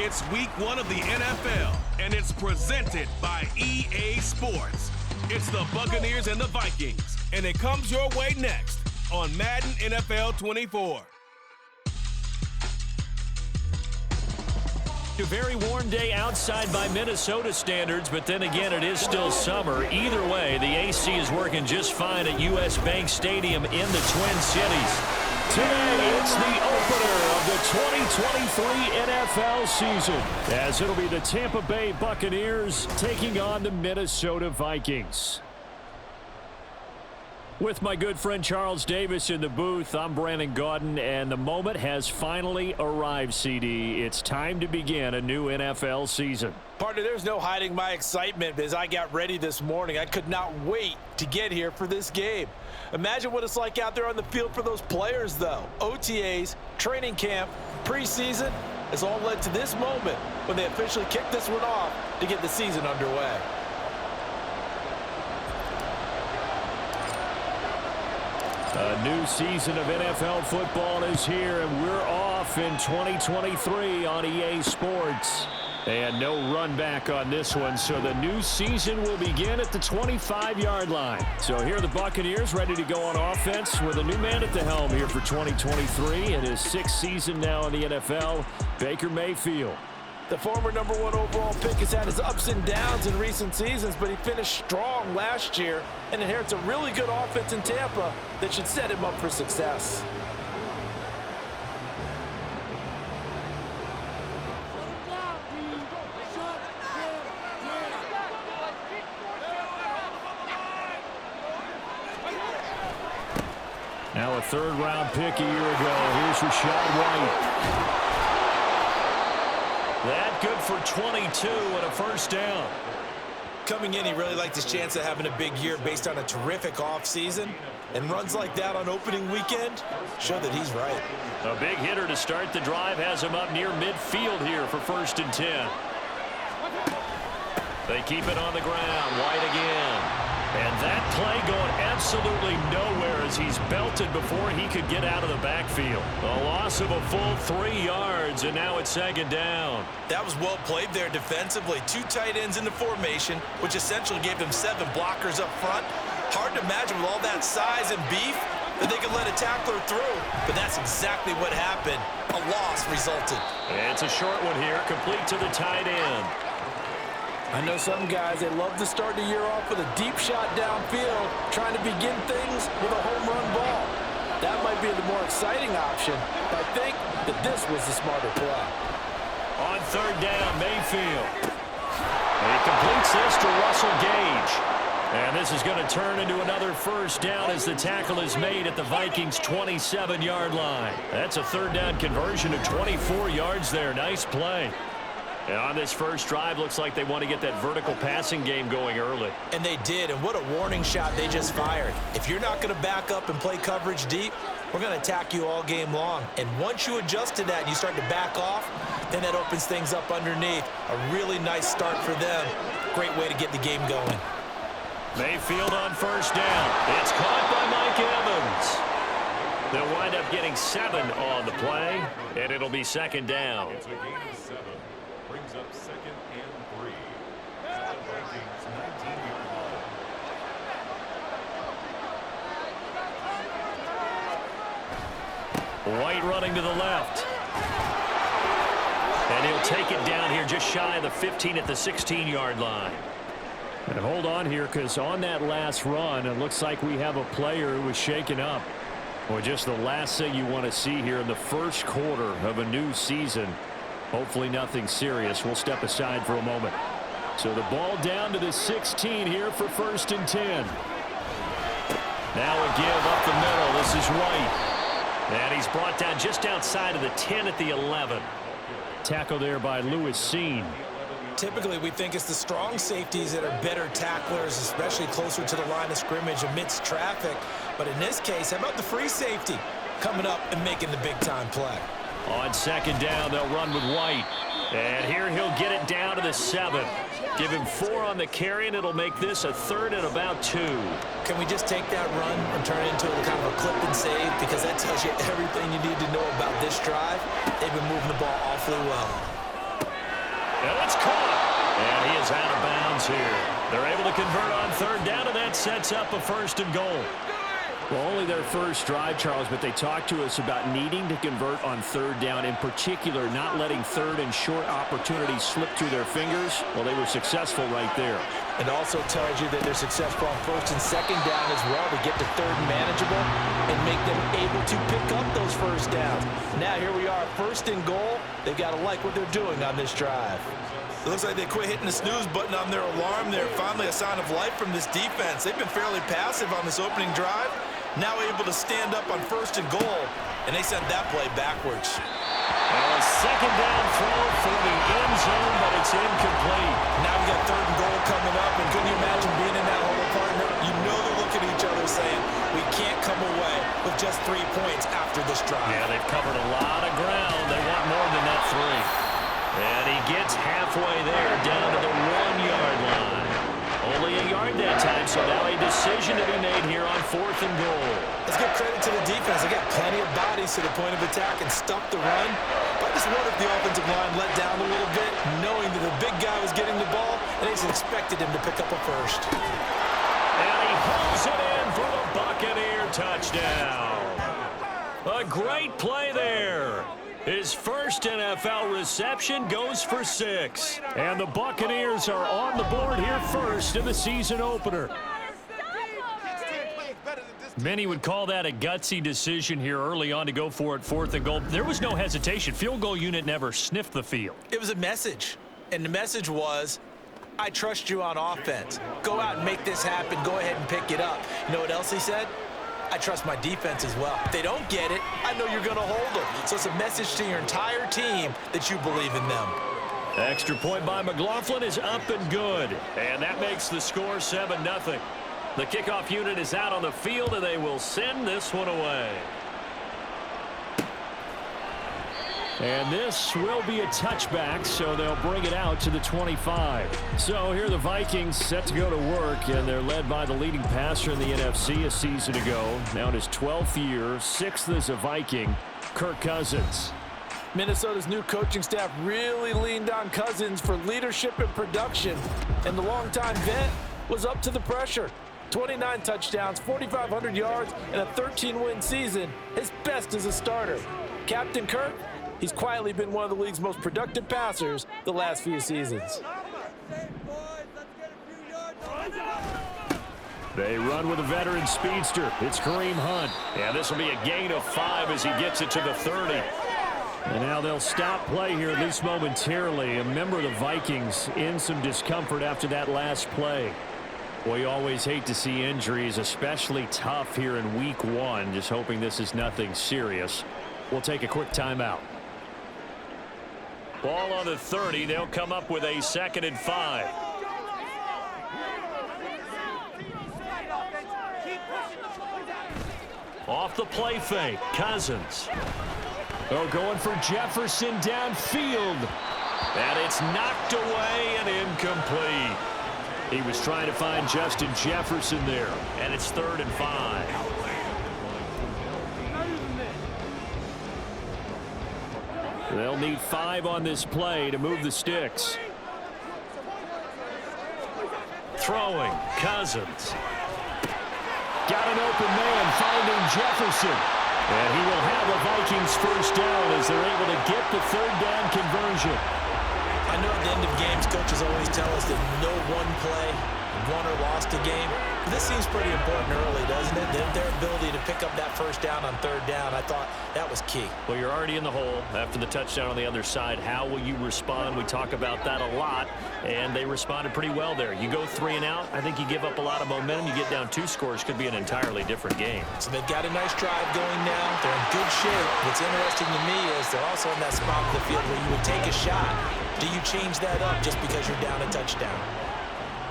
It's week 1 of the NFL, and it's presented by EA Sports. It's the Buccaneers and the Vikings, and it comes your way next on Madden NFL 24. A very warm day outside by Minnesota standards, but then again, it is still summer. Either way, the AC is working just fine at US Bank Stadium in the Twin Cities. Today, it's the opener of the 2023 NFL season, as it'll be the Tampa Bay Buccaneers taking on the Minnesota Vikings. With my good friend Charles Davis in the booth, I'm Brandon Gaudin, and the moment has finally arrived, CD. It's time to begin a new NFL season. Partner, there's no hiding my excitement as I got ready this morning. I could not wait to get here for this game. Imagine what it's like out there on the field for those players, though. OTAs, training camp, preseason, has all led to this moment when they officially kick this one off to get the season underway. A new season of NFL football is here, and we're off in 2023 on EA Sports. And no run back on this one, so the new season will begin at the 25-yard line. So here are the Buccaneers ready to go on offense with a new man at the helm here for 2023 in his 6th season now in the NFL, Baker Mayfield. The former #1 overall pick has had his ups and downs in recent seasons, but he finished strong last year and inherits a really good offense in Tampa that should set him up for success. Now a 3rd-round pick a year ago. Here's Rashad White. That good for 22 and a first down. Coming in, he really liked his chance of having a big year based on a terrific offseason. And runs like that on opening weekend show that he's right. A big hitter to start the drive has him up near midfield here for 1st and 10. They keep it on the ground. White again. And that play going absolutely nowhere as he's belted before he could get out of the backfield. A loss of a full 3 yards, and now it's 2nd down. That was well played there defensively. 2 tight ends in the formation, which essentially gave them 7 blockers up front. Hard to imagine with all that size and beef that they could let a tackler through. But that's exactly what happened. A loss resulted. And it's a short one here, complete to the tight end. I know some guys, they love to start the year off with a deep shot downfield, trying to begin things with a home run ball. That might be the more exciting option, but I think that this was the smarter play. On 3rd down, Mayfield. He completes this to Russell Gage. And this is going to turn into another first down as the tackle is made at the Vikings' 27-yard line. That's a 3rd down conversion of 24 yards there. Nice play. And on this first drive, looks like they want to get that vertical passing game going early. And they did, and what a warning shot they just fired. If you're not going to back up and play coverage deep, we're going to attack you all game long. And once you adjust to that and you start to back off, then that opens things up underneath. A really nice start for them. Great way to get the game going. Mayfield on 1st down. It's caught by Mike Evans. They'll wind up getting 7 on the play, and it'll be 2nd down. It's a gain of 7. Brings up 2nd and 3. The Vikings 19-yard line. White running to the left. And he'll take it down here just shy of the 15 at the 16-yard line. And hold on here, because on that last run, it looks like we have a player who was shaken up. Well, just the last thing you want to see here in the first quarter of a new season. Hopefully nothing serious. We'll step aside for a moment. So the ball down to the 16 here for 1st and 10. Now a give up the middle. This is White. And he's brought down just outside of the 10 at the 11. Tackle there by Lewis Seen. Typically, we think it's the strong safeties that are better tacklers, especially closer to the line of scrimmage amidst traffic. But in this case, how about the free safety coming up and making the big-time play? On 2nd down, they'll run with White. And here he'll get it down to the 7. Give him 4 on the carry, and it'll make this a 3rd and about 2. Can we just take that run and turn it into kind of a clip and save? Because that tells you everything you need to know about this drive. They've been moving the ball awfully well. And it's caught. And he is out of bounds here. They're able to convert on third down, and that sets up a 1st and goal. Well, only their first drive, Charles, but they talked to us about needing to convert on third down, in particular not letting third and short opportunities slip through their fingers. Well, they were successful right there. It also tells you that they're successful on 1st and 2nd down as well to get to 3rd and manageable and make them able to pick up those 1st downs. Now here we are, 1st and goal. They've got to like what they're doing on this drive. It looks like they quit hitting the snooze button on their alarm there. Finally a sign of life from this defense. They've been fairly passive on this opening drive. Now able to stand up on 1st and goal, and they sent that play backwards. Well, a 2nd down throw for the end zone, but it's incomplete. Now we got 3rd and goal coming up, and couldn't you imagine being in that hole, partner? You know they're looking at each other saying, we can't come away with just 3 points after this drive. Yeah, they've covered a lot of ground. They want more than that 3. And he gets halfway there, down to the 1-yard line. Only a yard that time, so now a decision to be made here on 4th and goal. Let's give credit to the defense. They got plenty of bodies to the point of attack and stuffed the run. But I just wonder if the offensive line let down a little bit, knowing that the big guy was getting the ball, and they just expected him to pick up a 1st. And he pulls it in for the Buccaneer touchdown. A great play there. His first NFL reception goes for 6. And the Buccaneers are on the board here first in the season opener. Many would call that a gutsy decision here early on to go for it 4th and goal. There was no hesitation. Field goal unit never sniffed the field. It was a message, and the message was, I trust you on offense. Go out and make this happen. Go ahead and pick it up. You know what else he said? I trust my defense as well. If they don't get it, I know you're going to hold them. So it's a message to your entire team that you believe in them. Extra point by McLaughlin is up and good. And that makes the score 7-0. The kickoff unit is out on the field, and they will send this one away. And this will be a touchback, so they'll bring it out to the 25. So here are the Vikings set to go to work, and they're led by the leading passer in the NFC a season ago. Now in his 12th year, 6th as a Viking, Kirk Cousins. Minnesota's new coaching staff really leaned on Cousins for leadership and production, and the longtime vet was up to the pressure. 29 touchdowns, 4,500 yards, and a 13-win season, his best as a starter. Captain Kirk, he's quietly been one of the league's most productive passers the last few seasons. They run with a veteran speedster. It's Kareem Hunt. And this will be a gain of 5 as he gets it to the 30. And now they'll stop play here, at least momentarily. A member of the Vikings in some discomfort after that last play. Well, you always hate to see injuries, especially tough here in week 1. Just hoping this is nothing serious. We'll take a quick timeout. Ball on the 30. They'll come up with a 2nd and 5. Off the play fake, Cousins. Oh, going for Jefferson downfield. And it's knocked away and incomplete. He was trying to find Justin Jefferson there. And it's 3rd and 5. They'll need 5 on this play to move the sticks. Throwing, Cousins. Got an open man, finding Jefferson. And he will have the Vikings first down as they're able to get the 3rd down conversion. I know at the end of games, coaches always tell us that no one play won or lost a game. This seems pretty important early, doesn't it? Their ability to pick up that first down on 3rd down, I thought that was key. Well, you're already in the hole after the touchdown on the other side. How will you respond? We talk about that a lot, and they responded pretty well there. You go 3 and out, I think you give up a lot of momentum. You get down 2 scores, could be an entirely different game. So they've got a nice drive going now. They're in good shape. What's interesting to me is they're also in that spot of the field where you would take a shot. Do you change that up just because you're down a touchdown?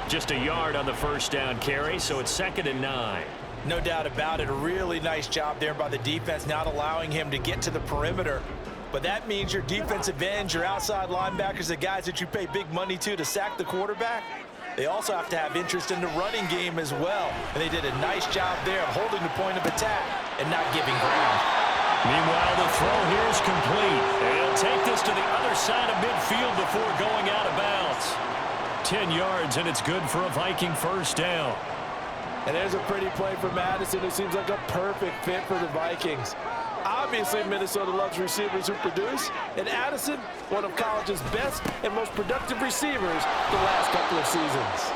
Just a yard on the first down carry, so it's 2nd and 9. No doubt about it. A really nice job there by the defense, not allowing him to get to the perimeter. But that means your defensive ends, your outside linebackers, the guys that you pay big money to sack the quarterback, they also have to have interest in the running game as well. And they did a nice job there of holding the point of attack and not giving ground. Meanwhile, the throw here is complete. And he'll take this to the other side of midfield before going out of bounds. 10 yards, and it's good for a Viking first down. And there's a pretty play for Madison, who seems like a perfect fit for the Vikings. Obviously, Minnesota loves receivers who produce, and Addison, one of college's best and most productive receivers the last couple of seasons.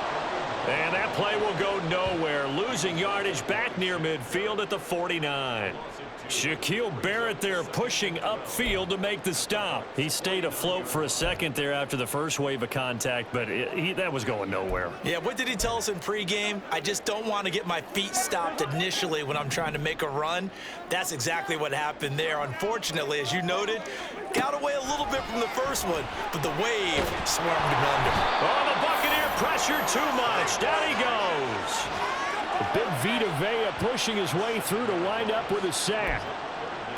And that play will go nowhere, losing yardage back near midfield at the 49. Shaquille Barrett there pushing upfield to make the stop. He stayed afloat for a second there after the first wave of contact, but that was going nowhere. Yeah, what did he tell us in pregame? I just don't want to get my feet stopped initially when I'm trying to make a run. That's exactly what happened there. Unfortunately, as you noted, got away a little bit from the first one, but the wave swarmed him under. Oh, the Buccaneer pressure too much. Down he goes. The big Vita Vea pushing his way through to wind up with a sack.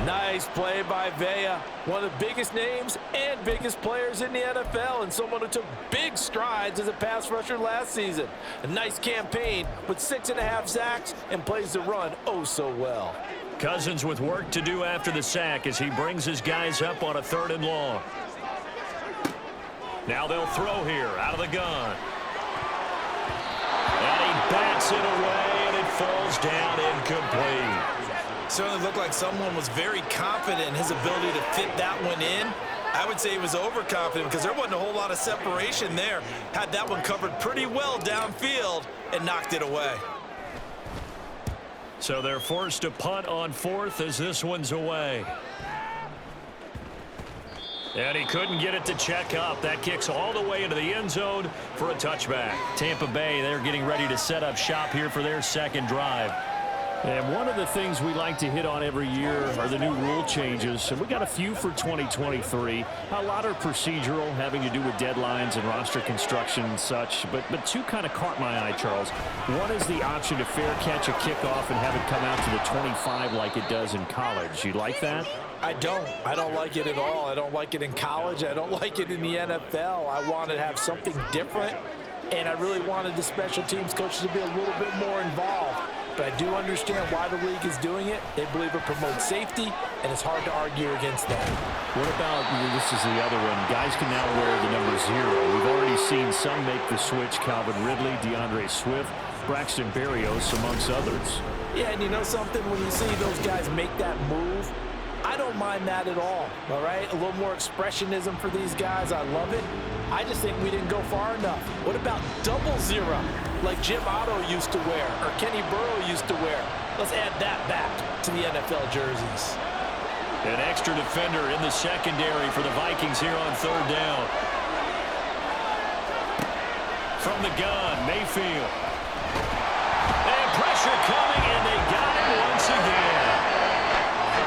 Nice play by Vea, one of the biggest names and biggest players in the NFL, and someone who took big strides as a pass rusher last season. A nice campaign with 6.5 sacks and plays the run oh so well. Cousins with work to do after the sack as he brings his guys up on a 3rd and long. Now they'll throw here out of the gun. And he bats it away, and it falls down incomplete. Certainly looked like someone was very confident in his ability to fit that one in. I would say he was overconfident because there wasn't a whole lot of separation there. Had that one covered pretty well downfield and knocked it away. So they're forced to punt on 4th as this one's away. And he couldn't get it to check up. That kicks all the way into the end zone for a touchback. Tampa Bay, they're getting ready to set up shop here for their second drive. And one of the things we like to hit on every year are the new rule changes. And we got a few for 2023. A lot are procedural, having to do with deadlines and roster construction and such. But two kind of caught my eye, Charles. One is the option to fair catch a kickoff and have it come out to the 25 like it does in college. You like that? I don't like it at all. I don't like it in college. I don't like it in the NFL. I want to have something different, and I really wanted the special teams coaches to be a little bit more involved. But I do understand why the league is doing it. They believe it promotes safety, and it's hard to argue against that. What about, this is the other one, guys can now wear the number 0. We've already seen some make the switch, Calvin Ridley, DeAndre Swift, Braxton Berrios, amongst others. Yeah, and you know something? When you see those guys make that move, I don't mind that at all right? A little more expressionism for these guys. I love it. I just think we didn't go far enough. What about 00, like Jim Otto used to wear or Kenny Burrow used to wear? Let's add that back to the NFL jerseys. An extra defender in the secondary for the Vikings here on 3rd down. From the gun, Mayfield. And pressure coming, and they got him once again.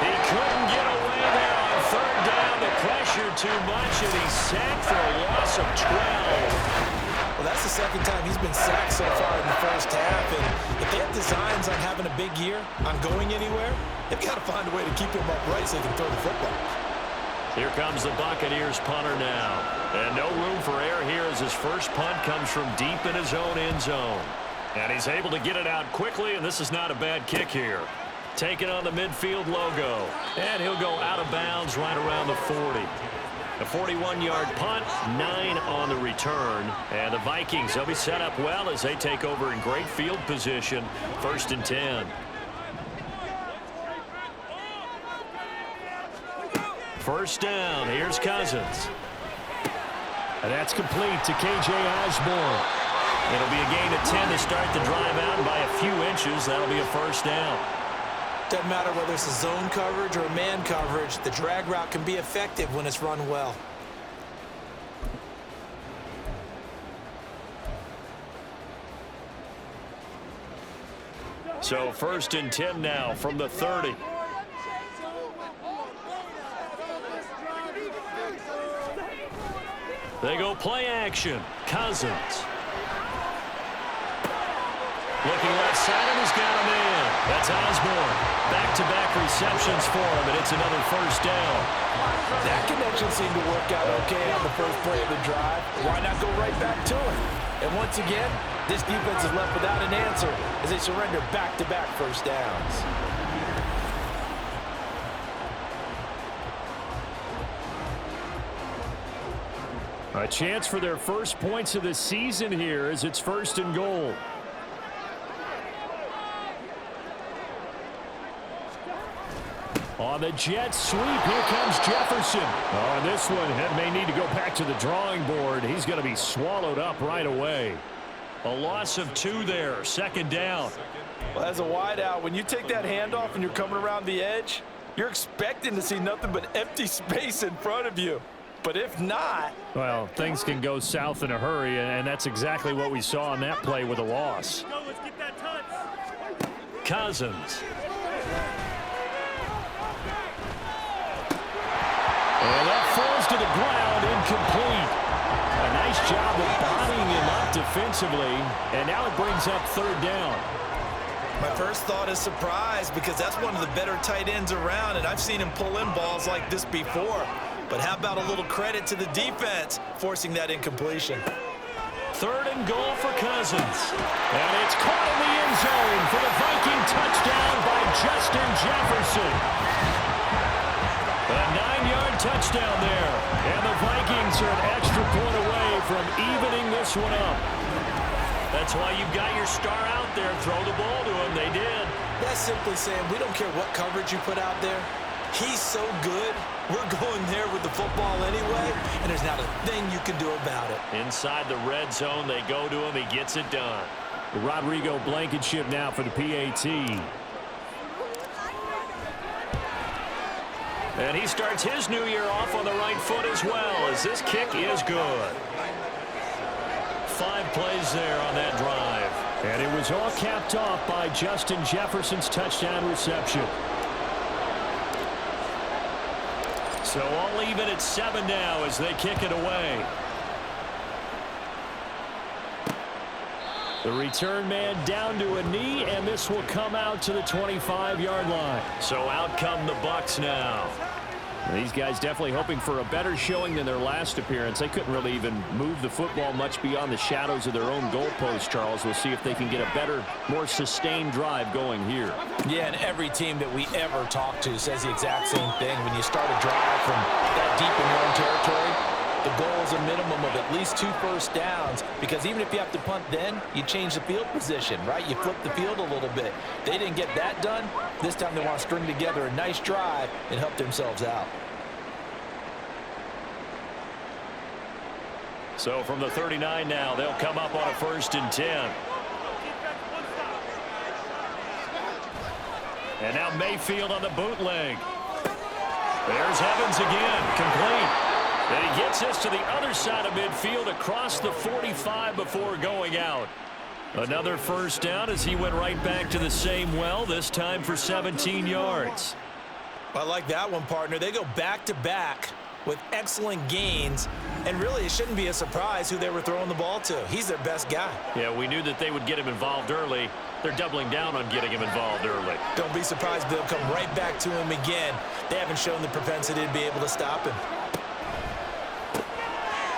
He couldn't get away there on 3rd down. The pressure too much, and he's sacked for a loss of 12. Well, that's the second time he's been sacked so far in the first half. And if they have designs on having a big year, on going anywhere, they've got to find a way to keep him upright so they can throw the football. Here comes the Buccaneers punter now. And no room for error here as his first punt comes from deep in his own end zone. And he's able to get it out quickly, and this is not a bad kick here. Taking on the midfield logo. And he'll go out of bounds right around the 40. A 41-yard punt, 9 on the return. And the Vikings, they'll be set up well as they take over in great field position. 1st and 10. First down, here's Cousins. And that's complete to K.J. Osborne. It'll be a gain of 10 to start the drive out by a few inches. That'll be a first down. Doesn't matter whether it's a zone coverage or a man coverage, the drag route can be effective when it's run well. So 1st and 10 now from the 30. They go play action. Cousins. Looking left side, and he's got a man. That's Osborne. Back-to-back receptions for him, and it's another first down. That connection seemed to work out okay on the first play of the drive. Why not go right back to it? And once again, this defense is left without an answer as they surrender back-to-back first downs. A chance for their first points of the season here as it's 1st and goal. On the jet sweep, here comes Jefferson. On this one, it may need to go back to the drawing board. He's going to be swallowed up right away. A loss of 2 there, 2nd down. Well, as a wideout, when you take that handoff and you're coming around the edge, you're expecting to see nothing but empty space in front of you. But if not... Well, things can go south in a hurry, and that's exactly what we saw on that play with a loss. Let's get that touch. Cousins. And that falls to the ground, incomplete. A nice job of bodying him up defensively, and now it brings up 3rd down. My first thought is surprise because that's one of the better tight ends around, and I've seen him pull in balls like this before. But how about a little credit to the defense forcing that incompletion? 3rd and goal for Cousins. And it's caught in the end zone for the Viking touchdown by Justin Jefferson. A 9-yard touchdown there. And the Vikings are an extra point away from evening this one up. That's why you've got your star out there. Throw the ball to him. They did. That's simply saying we don't care what coverage you put out there. He's so good, we're going there with the football anyway, and there's not a thing you can do about it. Inside the red zone, they go to him. He gets it done. Rodrigo Blankenship now for the PAT. And he starts his new year off on the right foot as well, as this kick is good. 5 plays there on that drive. And it was all capped off by Justin Jefferson's touchdown reception. So all even at 7 now as they kick it away. The return man down to a knee, and this will come out to the 25-yard line. So out come the Bucs now. These guys definitely hoping for a better showing than their last appearance. They couldn't really even move the football much beyond the shadows of their own goalpost, Charles. We'll see if they can get a better, more sustained drive going here. Yeah, and every team that we ever talk to says the exact same thing. When you start a drive from that deep in your own territory, the goal is a minimum of at least 2 first downs, because even if you have to punt then, you change the field position, right? You flip the field a little bit. They didn't get that done. This time they want to string together a nice drive and help themselves out. So from the 39 now, they'll come up on a 1st and 10. And now Mayfield on the bootleg. There's Evans again, complete. And he gets this to the other side of midfield across the 45 before going out. Another 1st down as he went right back to the same well, this time for 17 yards. I like that one, partner. They go back-to-back with excellent gains, and really it shouldn't be a surprise who they were throwing the ball to. He's their best guy. Yeah, we knew that they would get him involved early. They're doubling down on getting him involved early. Don't be surprised they'll come right back to him again. They haven't shown the propensity to be able to stop him.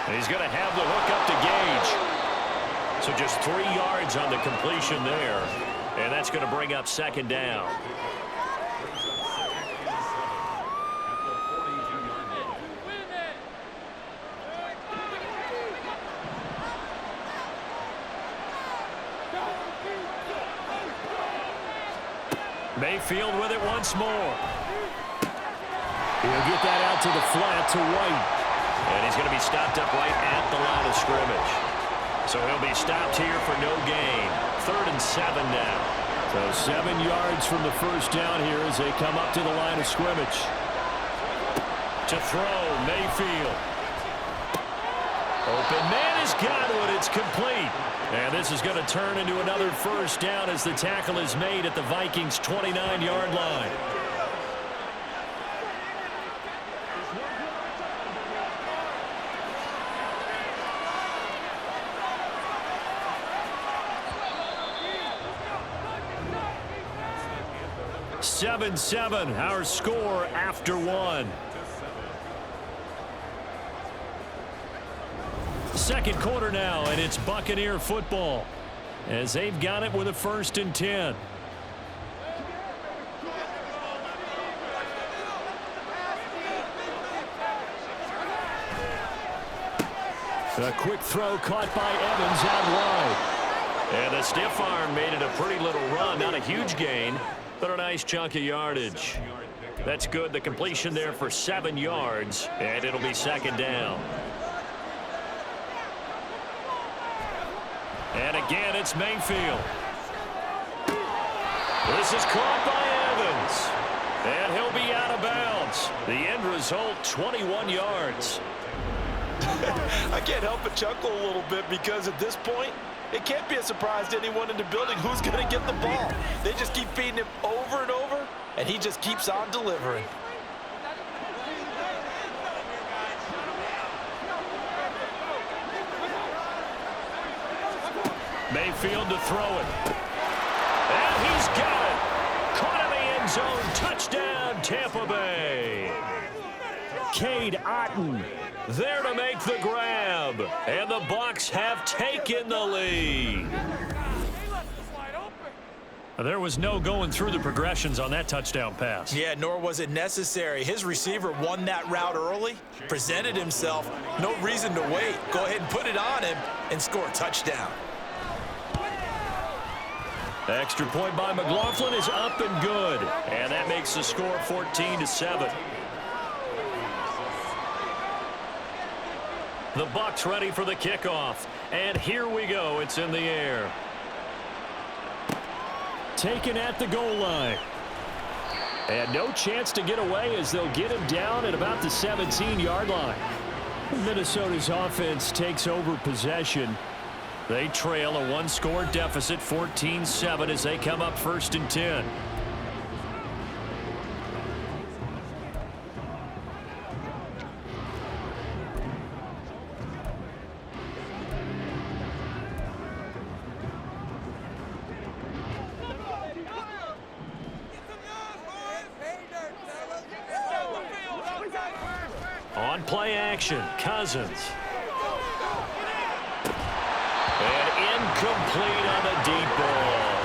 And he's going to have the hook up to Gage. So just 3 yards on the completion there. And that's going to bring up 2nd down. Mayfield with it once more. He'll get that out to the flat to White. And he's going to be stopped up right at the line of scrimmage. So he'll be stopped here for no gain. 3rd and 7 now. So 7 yards from the 1st down here as they come up to the line of scrimmage. To throw, Mayfield. Open man has got it. It's complete. And this is going to turn into another 1st down as the tackle is made at the Vikings' 29-yard line. Seven, our score after 1. 2nd quarter now, and it's Buccaneer football as they've got it with a 1st and 10. A quick throw caught by Evans out wide. And the stiff arm made it a pretty little run. Not a huge gain, but a nice chunk of yardage. That's good. The completion there for 7 yards, and it'll be second down. And again, it's Mayfield. This is caught by Evans. And he'll be out of bounds. The end result, 21 yards. I can't help but chuckle a little bit because at this point, it can't be a surprise to anyone in the building who's going to get the ball. They just keep feeding him over and over, and he just keeps on delivering. Mayfield to throw it. And he's got it. Caught in the end zone. Touchdown, Tampa Bay. Cade Otton there to make the grab. And the Bucs have taken the lead. There was no going through the progressions on that touchdown pass. Yeah, nor was it necessary. His receiver won that route early, presented himself. No reason to wait. Go ahead and put it on him and score a touchdown. Extra point by McLaughlin is up and good. And that makes the score 14-7. The Bucs ready for the kickoff. And here we go. It's in the air. Taken at the goal line. And no chance to get away as they'll get him down at about the 17-yard line. Minnesota's offense takes over possession. They trail a one-score deficit, 14-7, as they come up 1st and 10. On play action, Cousins. And incomplete on the deep ball.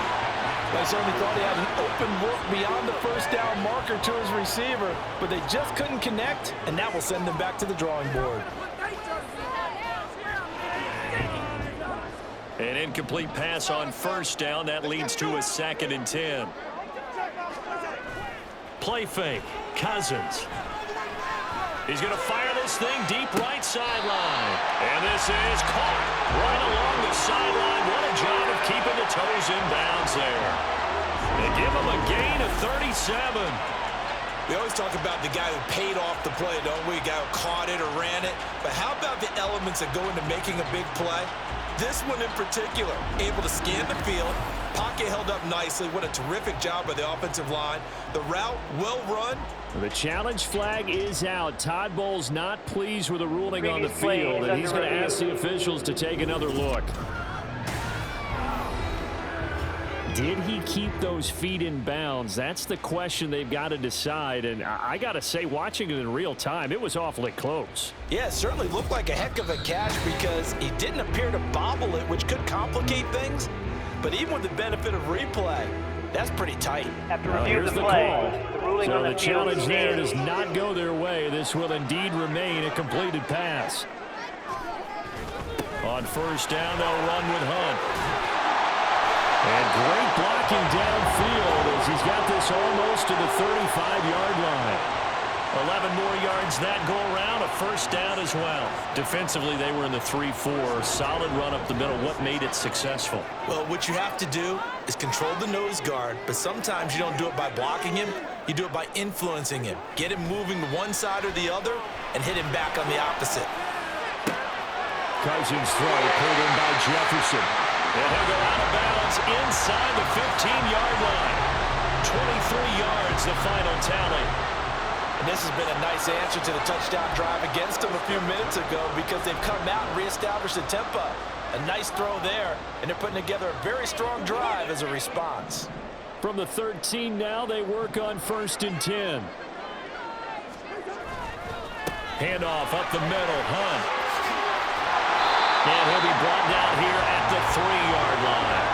I certainly thought he had an open look beyond the first down marker to his receiver, but they just couldn't connect, and that will send them back to the drawing board. An incomplete pass on 1st down. That leads to a 2nd and 10. Play fake. Cousins. He's going to fire this thing deep right sideline. And this is caught right along the sideline. What a job of keeping the toes in bounds there. They give him a gain of 37. We always talk about the guy who paid off the play, don't we? The guy who caught it or ran it. But how about the elements that go into making a big play? This one in particular, able to scan the field. Pocket held up nicely. What a terrific job by the offensive line. The route, well run. The challenge flag is out. Todd Bowles not pleased with the ruling on the field, and he's going to ask the officials to take another look. Did he keep those feet in bounds? That's the question they've got to decide, and I got to say, watching it in real time, it was awfully close. Yeah, it certainly looked like a heck of a catch because he didn't appear to bobble it, which could complicate things. But even with the benefit of replay, that's pretty tight. After review Here's the the play, call. the ruling So on the the challenge field there is does not go their way. This will indeed remain a completed pass. On 1st down, they'll run with Hunt. And great blocking downfield as he's got this almost to the 35-yard line. 11 more yards that go around, a 1st down as well. Defensively, they were in the 3-4. Solid run up the middle. What made it successful? Well, what you have to do is control the nose guard, but sometimes you don't do it by blocking him. You do it by influencing him. Get him moving to one side or the other and hit him back on the opposite. Cousins throw pulled in by Jefferson. And he'll go out of bounds inside the 15-yard line. 23 yards, the final tally. And this has been a nice answer to the touchdown drive against them a few minutes ago because they've come out and reestablished the tempo. A nice throw there, and they're putting together a very strong drive as a response. From the 13 now, they work on 1st and 10. Handoff up the middle, Hunt. And he'll be brought down here at the 3-yard line.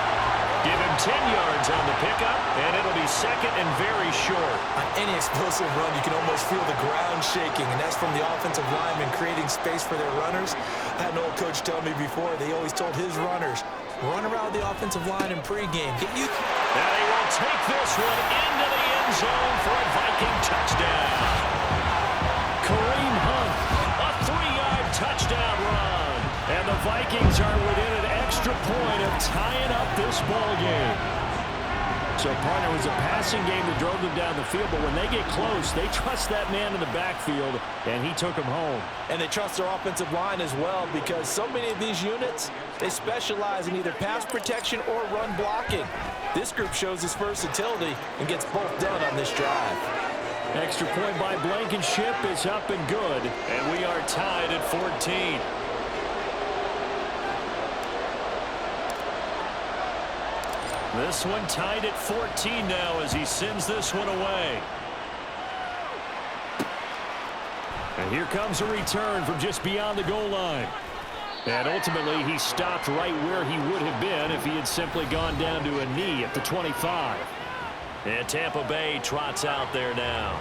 Give him 10 yards on the pickup, and it'll be second and very short. On any explosive run, you can almost feel the ground shaking, and that's from the offensive linemen creating space for their runners. I had an old coach tell me before, they always told his runners, run around the offensive line in pregame. Now they will take this one into the end zone for a Viking touchdown. Kareem Hunt, a 3-yard touchdown run. And the Vikings are within an extra point of tying up this ball game. So, partner, it was a passing game that drove them down the field, but when they get close, they trust that man in the backfield, and he took them home. And they trust their offensive line as well, because so many of these units, they specialize in either pass protection or run blocking. This group shows its versatility and gets both done on this drive. Extra point by Blankenship is up and good, and we are tied at 14. This one tied at 14 now as he sends this one away. And here comes a return from just beyond the goal line. And ultimately, he stopped right where he would have been if he had simply gone down to a knee at the 25. And Tampa Bay trots out there now.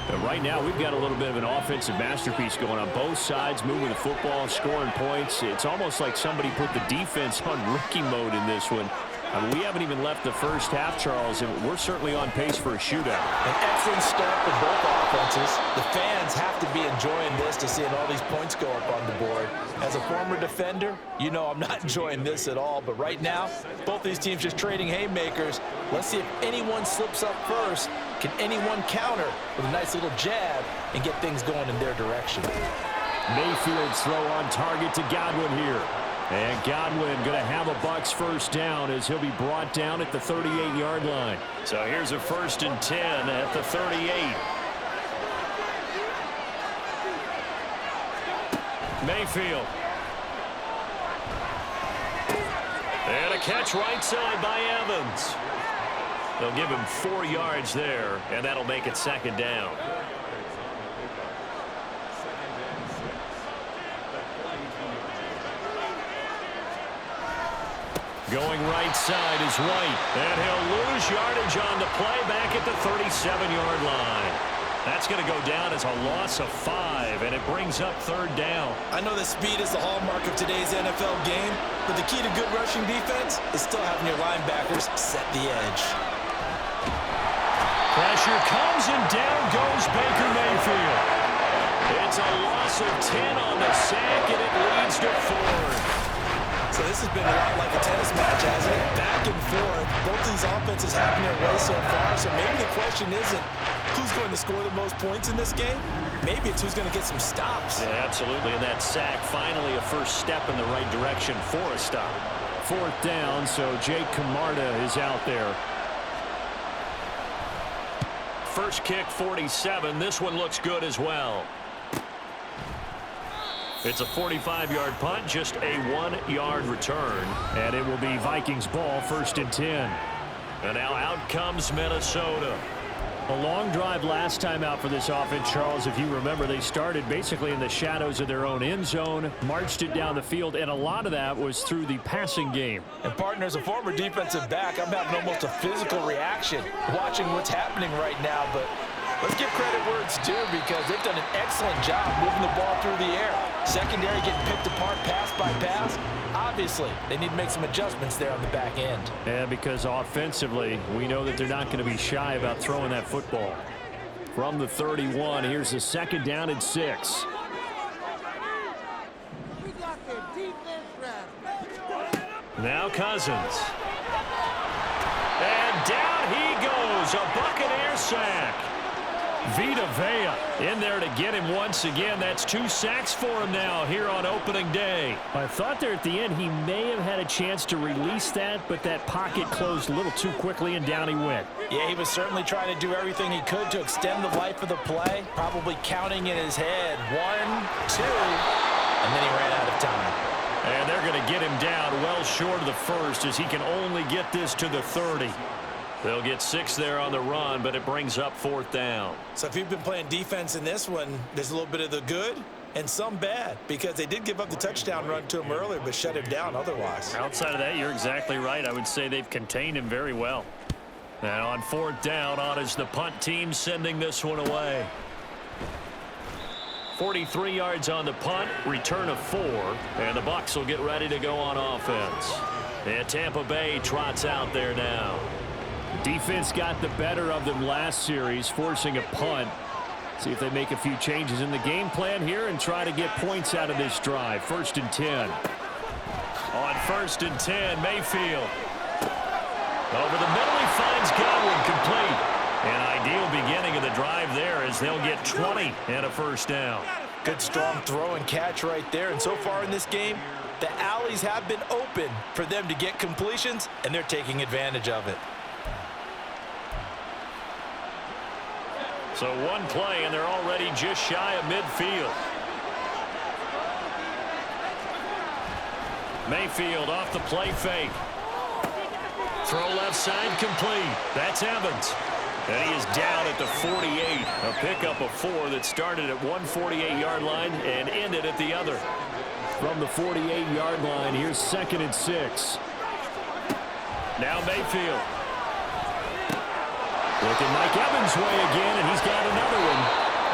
And right now, we've got a little bit of an offensive masterpiece going on. Both sides moving the football, scoring points. It's almost like somebody put the defense on rookie mode in this one. I mean, we haven't even left the first half, Charles, and we're certainly on pace for a shootout. An excellent start for both offenses. The fans have to be enjoying this to seeing all these points go up on the board. As a former defender, you know I'm not enjoying this at all. But right now, both these teams just trading haymakers. Let's see if anyone slips up first. Can anyone counter with a nice little jab and get things going in their direction? Mayfield's throw on target to Godwin here. And Godwin going to have a Bucs first down as he'll be brought down at the 38-yard line. So here's a 1st and 10 at the 38. Mayfield. And a catch right side by Evans. They'll give him 4 yards there, and that'll make it 2nd down. Going right side is White, and he'll lose yardage on the play back at the 37-yard line. That's going to go down as a loss of 5, and it brings up 3rd down. I know that speed is the hallmark of today's NFL game, but the key to good rushing defense is still having your linebackers set the edge. Pressure comes, and down goes Baker Mayfield. It's a loss of 10 on the sack, and it leads to Ford. So this has been a lot like a tennis match, hasn't it? Back and forth. Both these offenses having their way so far. So maybe the question isn't who's going to score the most points in this game. Maybe it's who's going to get some stops. Yeah, absolutely. And that sack, finally a first step in the right direction for a stop. 4th down, so Jake Camarda is out there. First kick, 47. This one looks good as well. It's a 45-yard punt, just a 1-yard return. And it will be Vikings ball, 1st and 10. And now out comes Minnesota. A long drive last time out for this offense, Charles. If you remember, they started basically in the shadows of their own end zone, marched it down the field, and a lot of that was through the passing game. And, partner, as a former defensive back, I'm having almost a physical reaction watching what's happening right now. But let's give credit where it's due, because they've done an excellent job moving the ball through the air. Secondary getting picked apart pass by pass. Obviously, they need to make some adjustments there on the back end. Yeah, because offensively, we know that they're not going to be shy about throwing that football. From the 31, here's a 2nd down and 6. Now Cousins. And down he goes, a Buccaneer sack. Vita Vea in there to get him once again. That's 2 sacks for him now here on opening day. I thought there at the end he may have had a chance to release that, but that pocket closed a little too quickly, and down he went. Yeah, he was certainly trying to do everything he could to extend the life of the play, probably counting in his head 1, 2, and then he ran out of time. And they're going to get him down well short of the 1st as he can only get this to the 30. They'll get 6 there on the run, but it brings up 4th down. So if you've been playing defense in this one, there's a little bit of the good and some bad, because they did give up the touchdown run to him earlier, but shut him down otherwise. Outside of that, you're exactly right. I would say they've contained him very well. And on 4th down, on is the punt team sending this one away. 43 yards on the punt, return of 4, and the Bucs will get ready to go on offense. And Tampa Bay trots out there now. Defense got the better of them last series, forcing a punt. See if they make a few changes in the game plan here and try to get points out of this drive. 1st and 10. On 1st and 10, Mayfield. Over the middle, he finds Godwin, complete. An ideal beginning of the drive there as they'll get 20 and a 1st down. Good strong throw and catch right there. And so far in this game, the alleys have been open for them to get completions, and they're taking advantage of it. So one play, and they're already just shy of midfield. Mayfield off the play fake. Throw left side complete. That's Evans. And he is down at the 48. A pickup of 4 that started at 148-yard line and ended at the other. From the 48-yard line, here's 2nd and 6. Now Mayfield. Looking Mike Evans' way again, and he's got another one.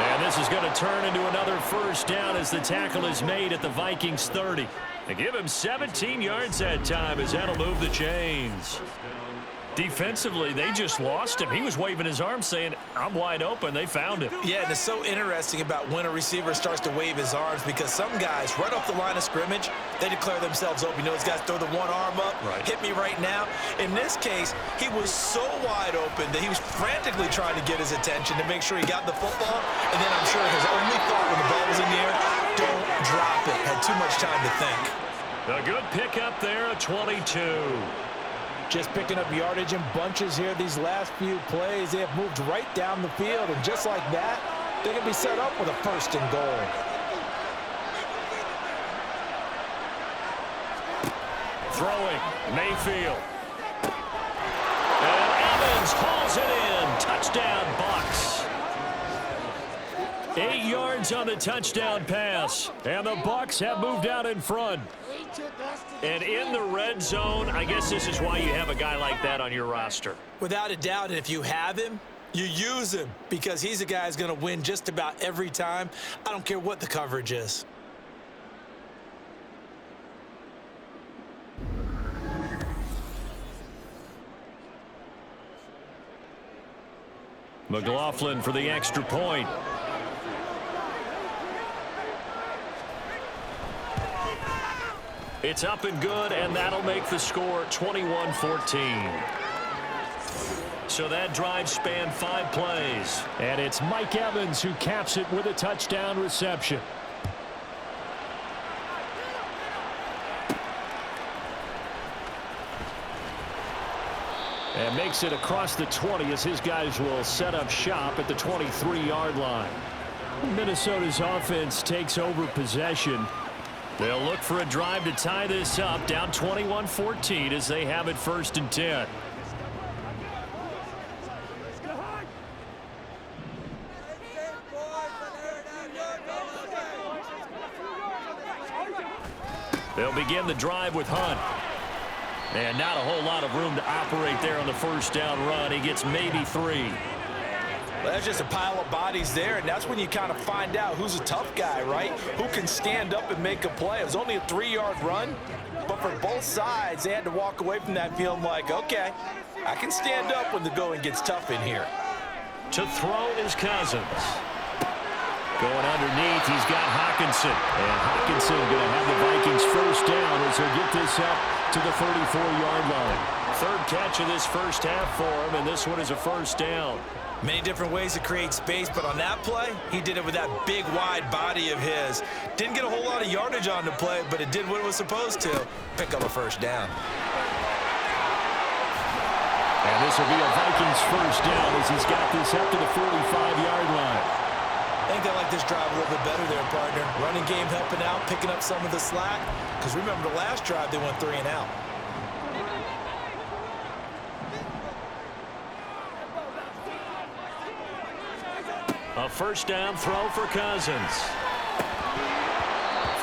And this is going to turn into another 1st down as the tackle is made at the Vikings 30. They give him 17 yards that time as that'll move the chains. Defensively, they just lost him. He was waving his arms saying, I'm wide open. They found him. Yeah, and it's so interesting about when a receiver starts to wave his arms, because some guys, right off the line of scrimmage, they declare themselves open. You know, these guys throw the one arm up, hit me right now. In this case, he was so wide open that he was frantically trying to get his attention to make sure he got the football. And then I'm sure his only thought when the ball was in the air, don't drop it. Had too much time to think. A good pickup there, a 22. Just picking up yardage in bunches here these last few plays. They have moved right down the field, and just like that, they can be set up with a 1st and goal. Throwing, Mayfield. And Evans hauls it in. Touchdown, Bucs. 8 yards on the touchdown pass, and the Bucs have moved out in front. And in the red zone, I guess this is why you have a guy like that on your roster. Without a doubt, and if you have him, you use him, because he's a guy who's going to win just about every time. I don't care what the coverage is. McLaughlin for the extra point. It's up and good, and that'll make the score 21-14. So that drive spanned 5 plays. And it's Mike Evans who caps it with a touchdown reception. And makes it across the 20 as his guys will set up shop at the 23-yard line. Minnesota's offense takes over possession. They'll look for a drive to tie this up, down 21-14 as they have it 1st and 10. They'll begin the drive with Hunt. And not a whole lot of room to operate there on the 1st down run. He gets maybe 3. Well, that's just a pile of bodies there, and that's when you kind of find out who's a tough guy, right? Who can stand up and make a play. It was only a 3-yard run, but for both sides, they had to walk away from that feeling like, okay, I can stand up when the going gets tough in here. To throw is Cousins. Going underneath, he's got Hockenson. And Hockenson going to have the Vikings 1st down as he'll get this up to the 34-yard line. 3rd catch of this 1st half for him, and this one is a 1st down. Many different ways to create space, but on that play, he did it with that big, wide body of his. Didn't get a whole lot of yardage on the play, but it did what it was supposed to. Pick up a 1st down. And this will be a Vikings 1st down as he's got this up to the 45-yard line. I think they like this drive a little bit better there, partner. Running game helping out, picking up some of the slack. Because remember the last drive, they went 3 and out. A first down throw for Cousins.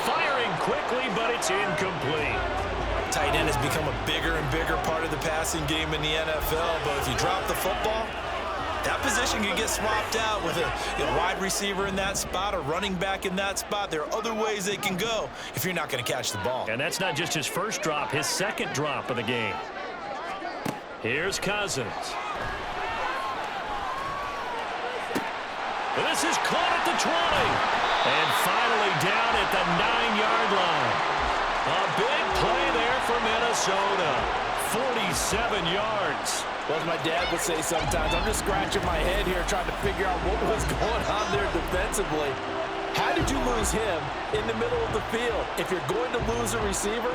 Firing quickly, but it's incomplete. Tight end has become a bigger and bigger part of the passing game in the NFL, but if you drop the football, that position can get swapped out with a wide receiver in that spot, a running back in that spot. There are other ways they can go if you're not going to catch the ball. And that's not just his first drop, his second drop of the game. Here's Cousins. This is caught at the 20. And finally down at the 9-yard line. A big play there for Minnesota. 47 yards. Well, as my dad would say sometimes, I'm just scratching my head here trying to figure out what was going on there defensively. How did you lose him in the middle of the field? If you're going to lose a receiver,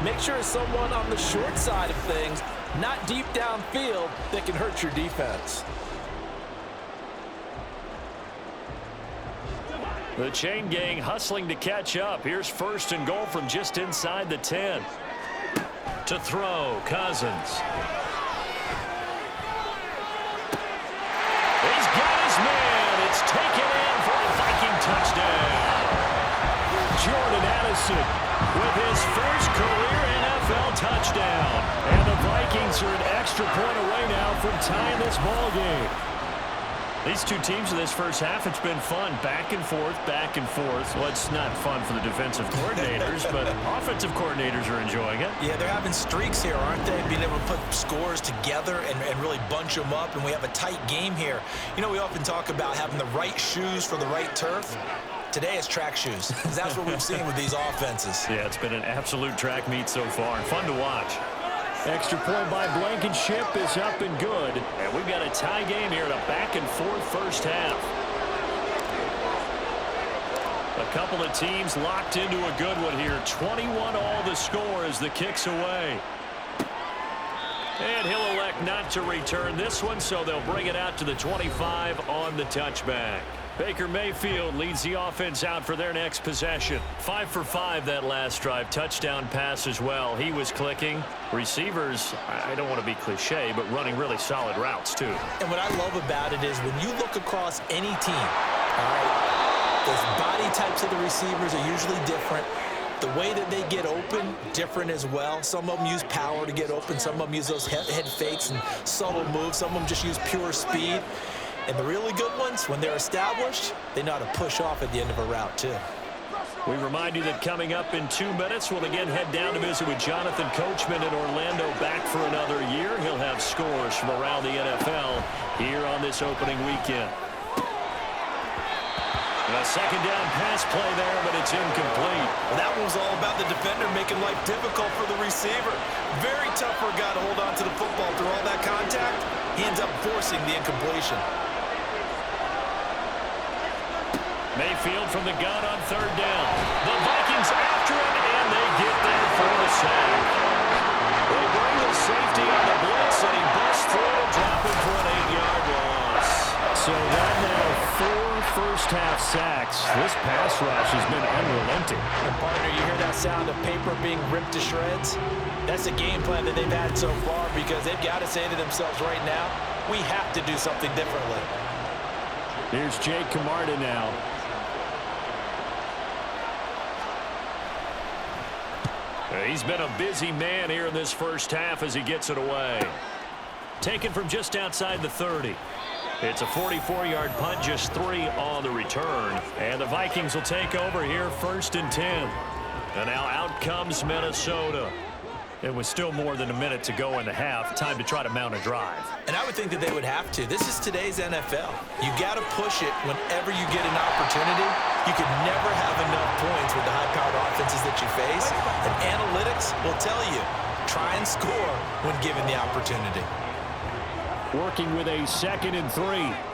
make sure it's someone on the short side of things, not deep downfield, that can hurt your defense. The chain gang hustling to catch up. Here's first and goal from just inside the 10. To throw, Cousins. He's got his man. It's taken in for a Viking touchdown. Jordan Addison with his first career NFL touchdown. And the Vikings are an extra point away now from tying this ball game. These two teams in this first half, it's been fun. Back and forth, back and forth. Well, it's not fun for the defensive coordinators, but offensive coordinators are enjoying it. Yeah, they're having streaks here, aren't they? Being able to put scores together and really bunch them up, and we have a tight game here. You know, we often talk about having the right shoes for the right turf. Today it's track shoes. That's what we've seen with these offenses. Yeah, it's been an absolute track meet so far, and fun to watch. Extra point by Blankenship is up and good. And we've got a tie game here in a back-and-forth first half. A couple of teams locked into a good one here. 21 all the score as the kick's away. And he'll elect not to return this one, so they'll bring it out to the 25 on the touchback. Baker Mayfield leads the offense out for their next possession. 5 for 5 that last drive. Touchdown pass as well. He was clicking. Receivers, I don't want to be cliche, but running really solid routes too. And what I love about it is when you look across any team, all right, those body types of the receivers are usually different. The way that they get open, different as well. Some of them use power to get open. Some of them use those head fakes and subtle moves. Some of them just use pure speed. And the really good ones, when they're established, they know how to push off at the end of a route, too. We remind you that coming up in 2 minutes, we'll again head down to visit with Jonathan Coachman in Orlando, back for another year. He'll have scores from around the NFL here on this opening weekend. A second down pass play there, but it's incomplete. Well, that one was all about the defender making life difficult for the receiver. Very tough for a guy to hold on to the football through all that contact. He ends up forcing the incompletion. Mayfield from the gun on third down. The Vikings after him, and they get there for the sack. They bring the safety on the blitz, and he busts through to drop him for an 8-yard loss. So right now, 4 first-half sacks. This pass rush has been unrelenting. And partner, you hear that sound of paper being ripped to shreds? That's the game plan that they've had so far, because they've got to say to themselves right now, we have to do something differently. Here's Jake Camarda now. He's been a busy man here in this first half as he gets it away. Taken from just outside the 30. It's a 44-yard punt, just 3 on the return. And the Vikings will take over here, 1st and 10. And now out comes Minnesota. It was still more than a minute to go in the half. Time to try to mount a drive. And I would think that they would have to. This is today's NFL. You got to push it whenever you get an opportunity. You can never have enough points with the high-powered offenses that you face. And analytics will tell you, try and score when given the opportunity. Working with a 2nd and 3.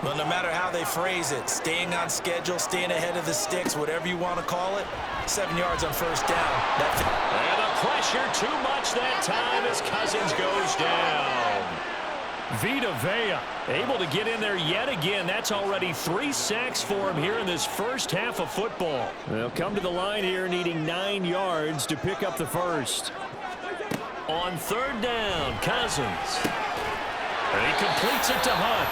Well, no matter how they phrase it, staying on schedule, staying ahead of the sticks, whatever you want to call it, 7 yards on first down. And the pressure too much that time as Cousins goes down. Vita Vea able to get in there yet again. That's already 3 sacks for him here in this first half of football. They'll come to the line here needing 9 yards to pick up the first. On third down, Cousins. And he completes it to Hunt.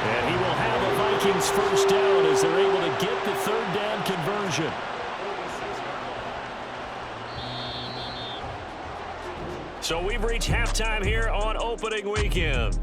And he will have a Vikings first down as they're able to get the third down conversion. So we've reached halftime here on opening weekend.